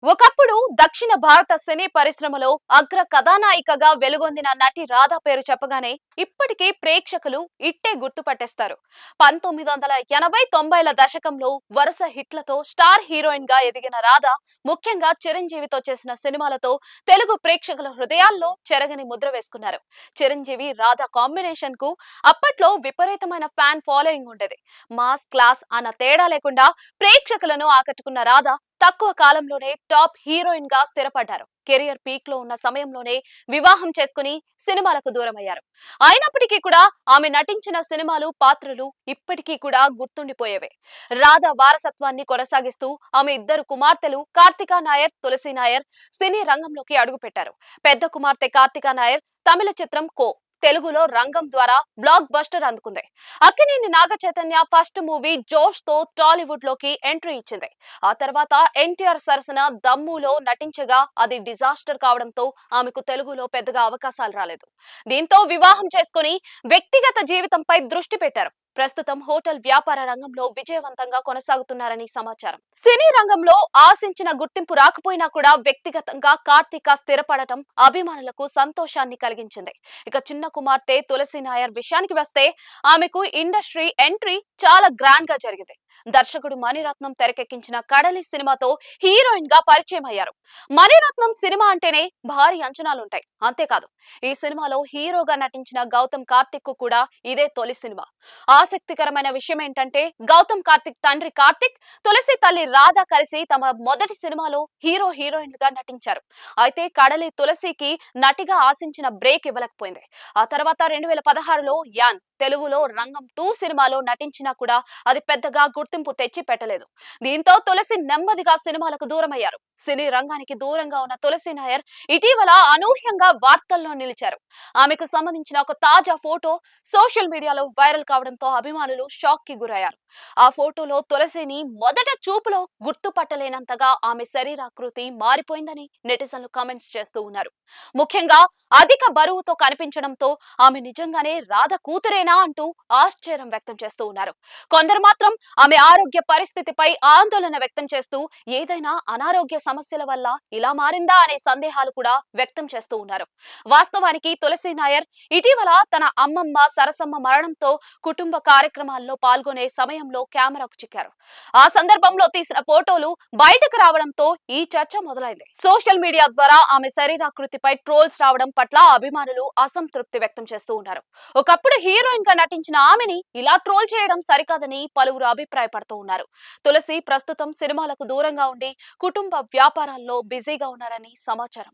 ఒకప్పుడు దక్షిణ భారత సినీ పరిశ్రమలో అగ్ర కథానాయికగా వెలుగొందిన నటి రాధ పేరు చెప్పగానే ఇప్పటికీ ప్రేక్షకులు ఇట్టే గుర్తుపట్టేస్తారు. 1980-90ల దశకంలో వరుస హిట్లతో స్టార్ హీరోయిన్ గా ఎదిగిన రాధ ముఖ్యంగా చిరంజీవితో చేసిన సినిమాలతో తెలుగు ప్రేక్షకుల హృదయాల్లో చెరగని ముద్ర వేసుకున్నారు. చిరంజీవి రాధ కాంబినేషన్ కు అప్పట్లో విపరీతమైన ఫ్యాన్ ఫాలోయింగ్ ఉండేది. మాస్ క్లాస్ అన్న తేడా లేకుండా ప్రేక్షకులను ఆకట్టుకున్న రాధ తక్కువ కాలంలోనే టాప్ హీరోయిన్ గా స్థిరపడ్డారు. కెరియర్ పీక్ లో ఉన్న సమయంలోనే వివాహం చేసుకుని సినిమాలకు దూరమయ్యారు. అయినప్పటికీ కూడా ఆమె నటించిన సినిమాలు పాత్రలు ఇప్పటికీ కూడా గుర్తుండిపోయేవే. రాధ వారసత్వాన్ని కొనసాగిస్తూ ఆమె ఇద్దరు కుమార్తెలు కార్తికా నాయర్, తులసి నాయర్ సినీ రంగంలోకి అడుగుపెట్టారు. పెద్ద కుమార్తె కార్తికా నాయర్ తమిళ చిత్రం కో తెలుగులో రంగం ద్వారా బ్లాక్ బస్టర్ అందుకుంది. అక్కినేని నాగ చైతన్య ఫస్ట్ మూవీ జోష్ తో టాలీవుడ్ లోకి ఎంట్రీ ఇచ్చింది. ఆ తర్వాత ఎన్టీఆర్ సరసన దమ్ములో నటించగా అది డిజాస్టర్ కావడంతో ఆమెకు తెలుగులో పెద్దగా అవకాశాలు రాలేదు. దీంతో వివాహం చేసుకుని వ్యక్తిగత జీవితంపై దృష్టి పెట్టారు. ప్రస్తుతం హోటల్ వ్యాపార రంగంలో విజయవంతంగా కొనసాగుతున్నారని సమాచారం. సినీ రంగంలో ఆశించిన గుర్తింపు రాకపోయినా కూడా వ్యక్తిగతంగా కార్తీక స్థిరపడటం అభిమానులకు సంతోషాన్ని కలిగించింది. ఇక చిన్న కుమార్తె తులసి నాయర్ విషయానికి వస్తే ఆమెకు ఇండస్ట్రీ ఎంట్రీ చాలా గ్రాండ్ గా జరిగింది. దర్శకుడు మణిరత్నం తెరకెక్కించిన కడలి సినిమాతో హీరోయిన్ గా పరిచయం అయ్యారు. మణిరత్నం సినిమా అంటేనే భారీ అంచనాలుంటాయి. అంతేకాదు ఈ సినిమాలో హీరోగా నటించిన గౌతమ్ కార్తిక్ కు కూడా ఇదే తొలి సినిమా. ఆసక్తికరమైన విషయం ఏంటంటే గౌతమ్ కార్తిక్ తండ్రి కార్తిక్, తులసి తల్లి రాధ కలిసి తమ మొదటి సినిమాలో హీరో హీరోయిన్ గా నటించారు. అయితే కడలి తులసికి నటిగా ఆశించిన బ్రేక్ ఇవ్వలేకపోయింది. ఆ తర్వాత 2016లో యాన్ తెలుగులో రంగం 2 సినిమాలో నటించినా కూడా అది పెద్దగా గుర్తింపు తెచ్చి పెట్టలేదు. దీంతో తులసి నెమ్మదిగా సినిమాలకు దూరమయ్యారు. సినీ రంగానికి దూరంగా ఉన్న తులసి నాయర్ ఇటీవల అనూహ్యంగా వార్తల్లో నిలిచారు. ఆమెకు సంబంధించిన ఒక తాజా ఫోటో సోషల్ మీడియాలో వైరల్ కావడంతో అభిమానులు షాక్ కి గురయ్యారు. ఆ ఫోటోలో తులసిని మొదట చూపులో గుర్తుపట్టలేనంతగా ఆమె శరీరాకృతి మారిపోయిందని నెటిజన్లు కామెంట్స్ చేస్తూ ఉన్నారు. ముఖ్యంగా అధిక బరువుతో కనిపించడంతో ఆమె నిజంగానే రాధ కూతురేనా అంటూ ఆశ్చర్యం వ్యక్తం చేస్తూ ఉన్నారు. కొందరు మాత్రం ఆమె ఆరోగ్య పరిస్థితిపై ఆందోళన వ్యక్తం చేస్తూ ఏదైనా అనారోగ్య సమస్యల వల్ల ఇలా మారిందా అనే సందేహాలు కూడా వ్యక్తం చేస్తూ ఉన్నారు. వాస్తవానికి తులసి నాయర్ ఇటీవల తన అమ్మమ్మ సరసమ్మ మరణంతో కుటుంబ కార్యక్రమాల్లో పాల్గొనే సమయంలో కెమెరాకు చిక్కారు. ఆ సందర్భంలో తీసిన ఫోటోలు బయటకు రావడంతో ఈ చర్చ మొదలైంది. సోషల్ మీడియా ద్వారా ఆమె శరీరాకృతిపై ట్రోల్స్ రావడం పట్ల అభిమానులు అసంతృప్తి వ్యక్తం చేస్తూ ఉన్నారు. ఒకప్పుడు హీరోయిన్ గా నటించిన ఆమెని ఇలా ట్రోల్ చేయడం సరికాదని పలువురు అభిప్రాయపడుతూ ఉన్నారు. తులసి ప్రస్తుతం సినిమాలకు దూరంగా ఉండి కుటుంబ వ్యాపారాల్లో బిజీగా ఉన్నారని సమాచారం.